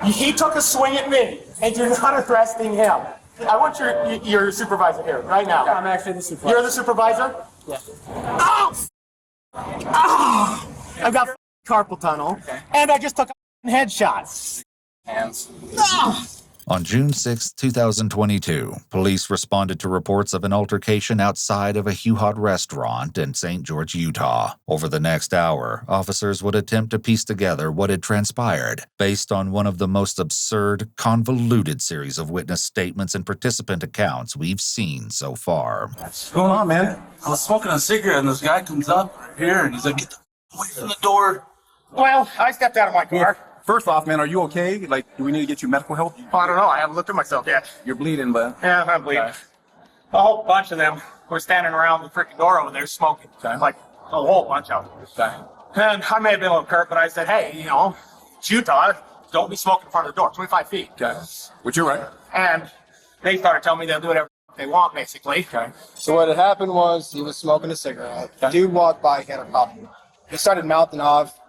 He took a swing at me, and you're not arresting him. I want your supervisor here right now. I'm actually the supervisor. You're the supervisor? Yeah. Oh! Oh! I've got carpal tunnel, and I just took a headshot. Hands. Oh! On June 6, 2022, police responded to reports of an altercation outside of a Huhot restaurant in St. George, Utah. Over the next hour, officers would attempt to piece together what had transpired based on one of the most absurd, convoluted series of witness statements and participant accounts we've seen so far. What's going on, man? I was smoking a cigarette and this guy comes up right here and he's like, get the away from the door. Well, I stepped out of my car. First off, man, are you okay? Like, do we need to get you medical help? I don't know. I haven't looked at myself yet. You're bleeding, but... Yeah, I'm bleeding. A whole bunch of them were standing around the freaking door over there smoking. Like, a whole bunch of them. And I may have been a little curt, but I said, hey, you know, it's Utah. Don't be smoking in front of the door. 25 feet. Okay. Which you're right. And they started telling me they'll do whatever they want, basically. Okay. So what had happened was he was smoking a cigarette. Dude walked by, he had a problem. He started mouthing off,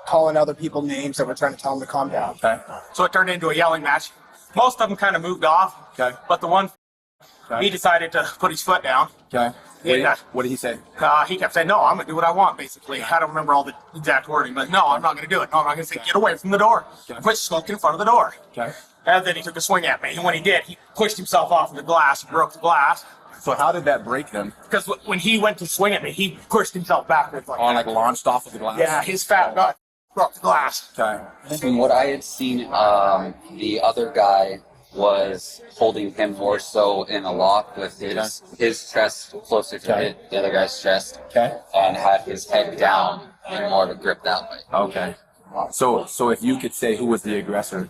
calling other people names that were trying to tell him to calm down. Okay. So it turned into a yelling match. Most of them kind of moved off. Okay. But the one, he decided to put his foot down. Okay. What did he say? He kept saying, no, I'm going to do what I want, basically. I don't remember all the exact wording, but no, I'm not going to do it. No, I'm not going to say, get away from the door. Quit smoking in front of the door. Okay. And then he took a swing at me. And when he did, he pushed himself off of the glass and broke the glass. So how did that break then? Because when he went to swing at me, he pushed himself backwards like that. Launched off of the glass? Yeah, his fat gut broke the glass. Okay. From what I had seen, the other guy was holding him more so in a lock with his chest closer to the other guy's chest, and had his head down and more of a grip that way. Okay. So if you could say who was the aggressor?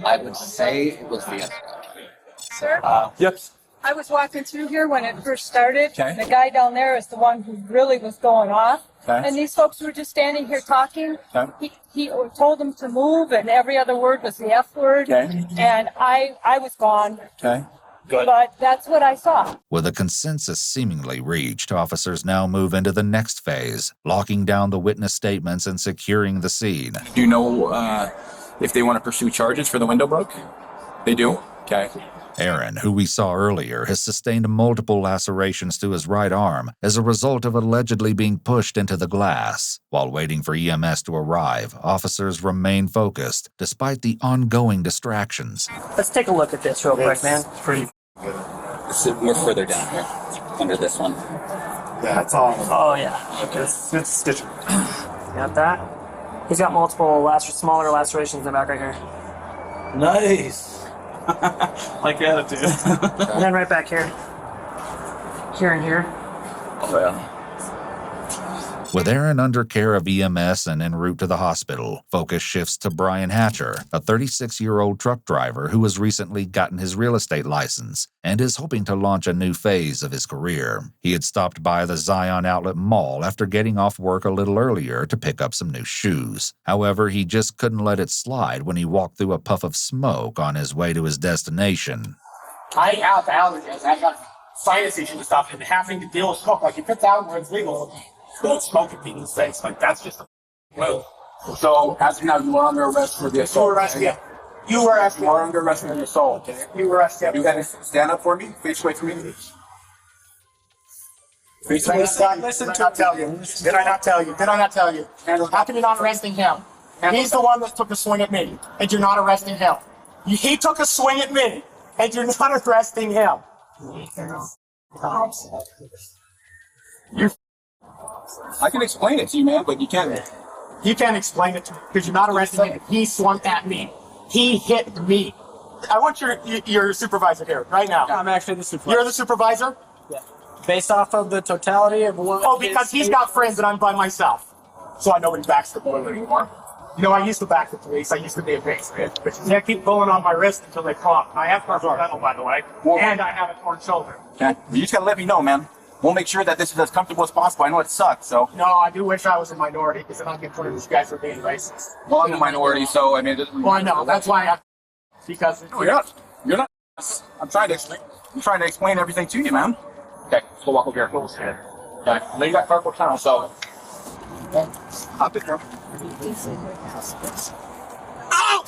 I would say it was the other guy. Sir? Yep. I was walking through here when it first started. Okay. The guy down there is the one who really was going off. Okay. And these folks were just standing here talking. Okay. He told them to move, and every other word was the F word. Okay. And I was gone. Okay. But that's what I saw. With a consensus seemingly reached, officers now move into the next phase, locking down the witness statements and securing the scene. Do you know if they want to pursue charges for the window broke? They do? Okay. Aaron, who we saw earlier, has sustained multiple lacerations to his right arm as a result of allegedly being pushed into the glass. While waiting for EMS to arrive, officers remain focused despite the ongoing distractions. Let's take a look at this real quick, man. Pretty. So we're further down here, under this one. Yeah, it's all. Oh, yeah. It's stitching. Got that? He's got multiple smaller lacerations in the back right here. Nice. Like attitude. And then right back here. Here and here. Oh, yeah. With Aaron under care of EMS and en route to the hospital, focus shifts to Brian Hatcher, a 36-year-old truck driver who has recently gotten his real estate license and is hoping to launch a new phase of his career. He had stopped by the Zion Outlet Mall after getting off work a little earlier to pick up some new shoes. However, he just couldn't let it slide when he walked through a puff of smoke on his way to his destination. I have allergies. I got sinus issues and stuff, and having to deal with smoke. Like, if it's out where it's legal, don't smoke at people's face. Like, that's just a move. So as of now, you are under arrest for the assault. You were arrested. Yeah. You were arrested. You are under arrest for the assault. Okay. You were arrested. You had to stand up for me? Face away from me? Face away. Listen to not tell you. Did I not tell you? Did I not tell you? How come you're not arresting him? He's the one that took a swing at me, and you're not arresting him. He took a swing at me, and you're not arresting him. I can explain it to you, man, but you can't. You can't explain it to me because you're not arresting him. He swung at me. He hit me. I want your supervisor here right now. I'm actually the supervisor. You're the supervisor? Yeah. Based off of the totality of what... Oh, because he's got friends and I'm by myself. So I nobody backs the boiler anymore. You know, I used to back the police. I used to be a patriot. But they keep pulling on my wrist until they caught. I have carpal tunnel, by the way, and I have a torn shoulder. Okay. You just gotta let me know, man. We'll make sure that this is as comfortable as possible. I know it sucks, so. No, I do wish I was a minority because then I get put in these guys for being racist. Well, I'm a minority, so I mean. Well, I know. That's why I. Because. No, you're not. You're not. I'm trying to explain everything to you, man. Okay, let's go walk over here. Okay. I know you got carpal tunnel, so. Okay. Hop it, girl. Ow!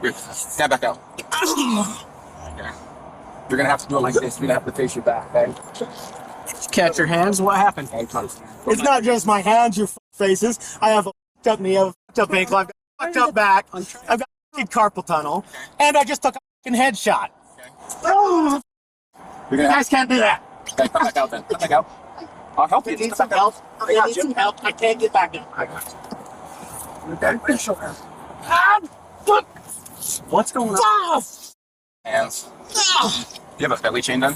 Here, stand back out. Okay. You're gonna have to do it like this. You're gonna have to face your back, okay? Catch your hands. What happened? It's not just my hands, you faces. I have a fucked up knee, I have a fucked up ankle, I've got a fucked up back, I've got a fucking carpal tunnel, and I just took a fucking headshot. Oh, you guys can't do that. Okay, come back out then. Come back out. I'll help you. I need some help. I need some help. I can't get back in. I got you. Okay. Ah, fuck. What's going on? Ah, Hands. ah. You have a belly chain then?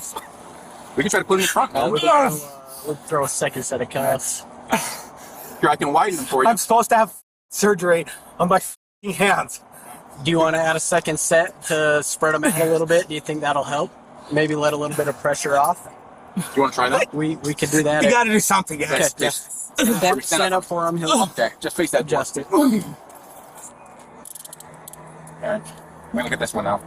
We can try to put it in the front, man. We'll throw a second set of cuffs. Here, I can widen them for you. I'm supposed to have surgery on my fucking hands. Do you want to add a second set to spread them out a little bit? Do you think that'll help? Maybe let a little bit of pressure off. You want to try that? We could do that. You got to do something, guys. Okay, stand up for him. He'll Okay, just face that door. adjust it. Okay. We're gonna get this one now.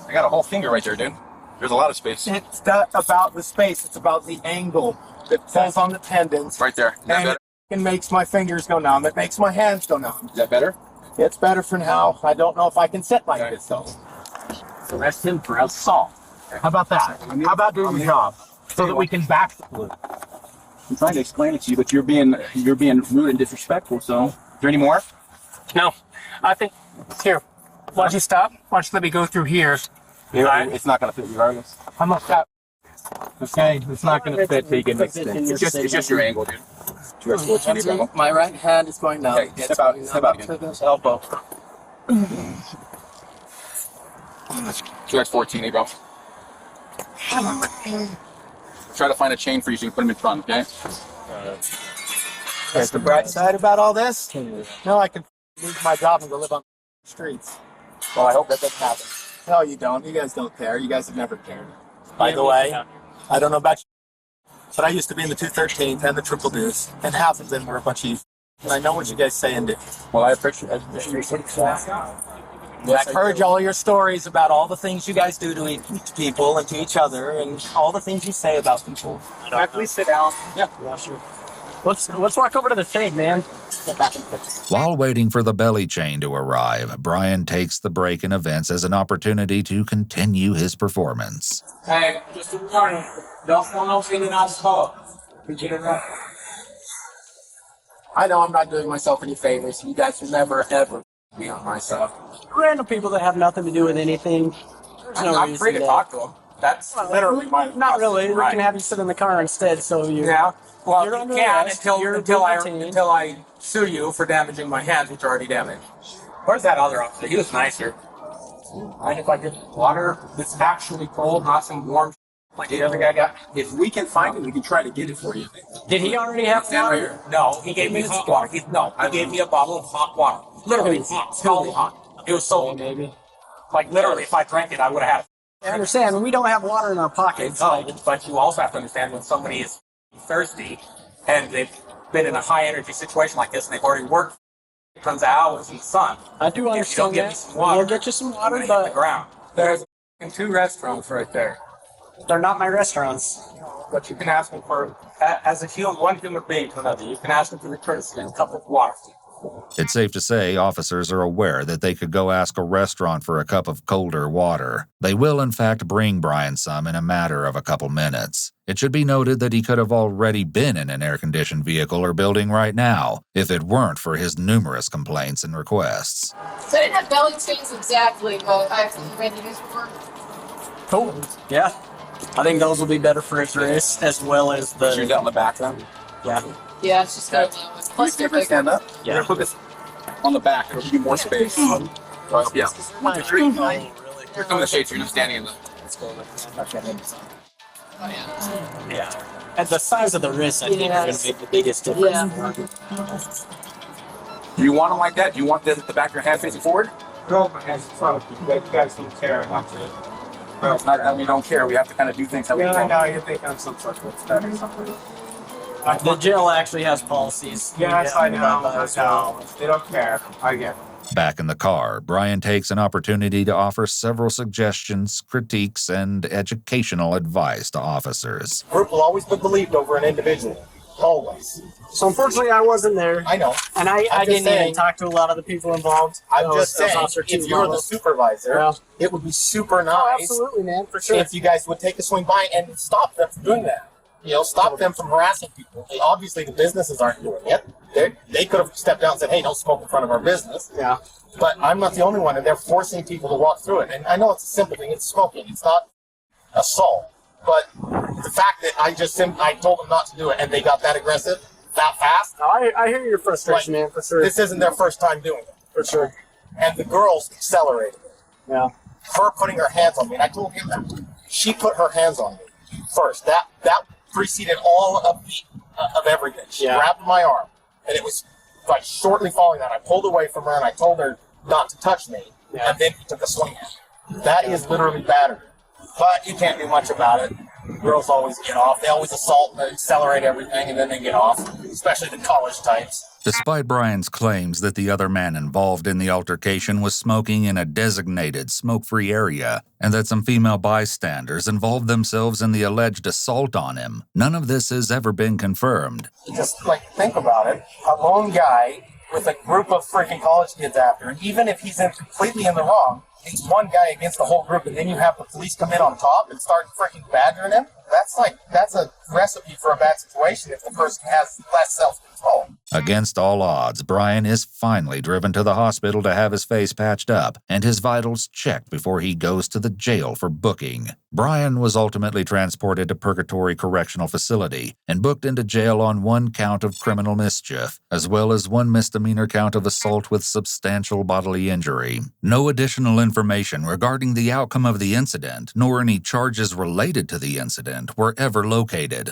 I got a whole finger right there, dude. There's a lot of space. It's not about the space. It's about the angle that falls on the tendons. Right there. Is that And better? it makes my fingers go numb. It makes my hands go numb. Is that better? It's better for now. I don't know if I can sit like this, though. Arrest him for assault. How about that? How about doing the job so that we can back the loop? I'm trying to explain it to you, but you're being rude and disrespectful. So, is there any more? No, I think here. Why don't you stop? Why don't you let me go through here? It's not gonna fit regardless. I'm gonna stop. Okay, it's not gonna fit till you get next in. It's just your angle, dude. 2x14, bro. My right hand is going down. Okay, step out again. To this elbow. 2x14, bro. Try to find a chain for you so you can put them in front, okay? That's the bright side about all this. Now I can leave my job and go live on the streets. Well, I hope that doesn't happen. No, you don't. You guys don't care. You guys have never cared. By the way, I don't know about you, but I used to be in the 213th and the Triple Deuce, and half of them were a bunch of you. And I know what you guys say and do. Well, I appreciate it. I've heard all your stories about all the things you guys do to people and to each other, and all the things you say about people. Please sit down. Yeah. Sure. Let's walk over to the shade, man. While waiting for the belly chain to arrive, Brian takes the break in events as an opportunity to continue his performance. Hey, just a warning. Don't fall in and out of smoke. I know I'm not doing myself any favors. You guys will never, ever be on my side. Random people that have nothing to do with anything. There's no I'm reason free to talk to them. That's literally my... Not really. We right. can have you sit in the car instead, so you. Yeah. Well, You're you under can arrest. until You're until I detained. until I sue you for damaging my hands, which are already damaged. Where's that other officer? He was nicer. I if I get water that's actually cold, not some warm like the other guy got. If we can find it, we can try to get it for you. Did he already have Stand right here. No, he gave me hot water. He gave me a bottle of hot water. Literally hot, scalding hot. It was so maybe? like literally, if I drank it, I would have had. I understand. We don't have water in our pockets. No, but you also have to understand when somebody is thirsty and they've been in a high energy situation like this and they've already worked tons of hours in the sun. I do If you don't understand get me that. some water, We'll get you some I'm water, gonna hit the but ground. There's 2 restaurants right there. they're not my restaurants. But you can ask them for, as a one human being to another, you can ask them for the courtesy and a cup of water. It's safe to say officers are aware that they could go ask a restaurant for a cup of colder water. They will, in fact, bring Brian some in a matter of a couple minutes. It should be noted that he could have already been in an air-conditioned vehicle or building right now, if it weren't for his numerous complaints and requests. So I didn't have belly chains exactly, but I've read these before. Cool. Yeah. I think those will be better for his wrist as well as Shoot the. that on the back then. Yeah. Yeah, it's just got plus they're bigger. Stand up. Yeah. We're gonna put this on the back. It'll give you more space. Yeah. 1, 2, 3. Here come the shades. You're just standing in the. Yeah. At the size of the wrist, I think is going to make the biggest difference. Yeah. Do you want them like that? Do you want the back of your hand facing forward? No, my hands in front of you. You guys don't care. That's it. Well, it's not that we don't care. We have to kind of do things how we Yeah, I want. know. You think I'm some sort of stud or something. The jail actually has policies. Yes, I know. Yeah, I know. They don't care. I get it. Back in the car, Brian takes an opportunity to offer several suggestions, critiques, and educational advice to officers. Group will always be believed over an individual. Always. So unfortunately, I wasn't there, I know. and I just didn't saying- even talk to a lot of the people involved. I'm That just that saying, Officer if Two you're the level. supervisor, Yeah. it would be super Oh, nice absolutely, man, for sure. if you guys would take a swing by and stop them from doing that. You know, stop them from harassing people. Obviously, the businesses aren't doing it. They could have stepped out and said, hey, don't smoke in front of our business. Yeah. But I'm not the only one, and they're forcing people to walk through it. And I know it's a simple thing. It's smoking. It's not assault. But the fact that I told them not to do it, and they got that aggressive that fast, No, I hear your frustration, man, for sure. this isn't their first time doing it. For sure. And the girls accelerated it. Yeah. Her putting her hands on me, and I told him that. She put her hands on me first. That preceded all of everything. She Yeah. grabbed my arm, and it was like shortly following that. I pulled away from her, and I told her not to touch me, Yeah. and then he took a swing at me. That is literally battery. But you can't do much about it. Girls always get off. They always assault and accelerate everything, and then they get off, especially the college types. Despite Brian's claims that the other man involved in the altercation was smoking in a designated smoke-free area and that some female bystanders involved themselves in the alleged assault on him, none of this has ever been confirmed. Just like think about it, a lone guy with a group of freaking college kids after him, even if he's completely in the wrong, it's one guy against the whole group, and then you have the police come in on top and start freaking badgering him. That's a recipe for a bad situation if the person has less self-control. Against all odds, Brian is finally driven to the hospital to have his face patched up and his vitals checked before he goes to the jail for booking. Brian was ultimately transported to Purgatory Correctional Facility and booked into jail on one count of criminal mischief, as well as one misdemeanor count of assault with substantial bodily injury. No additional information regarding the outcome of the incident, nor any charges related to the incident, were ever located.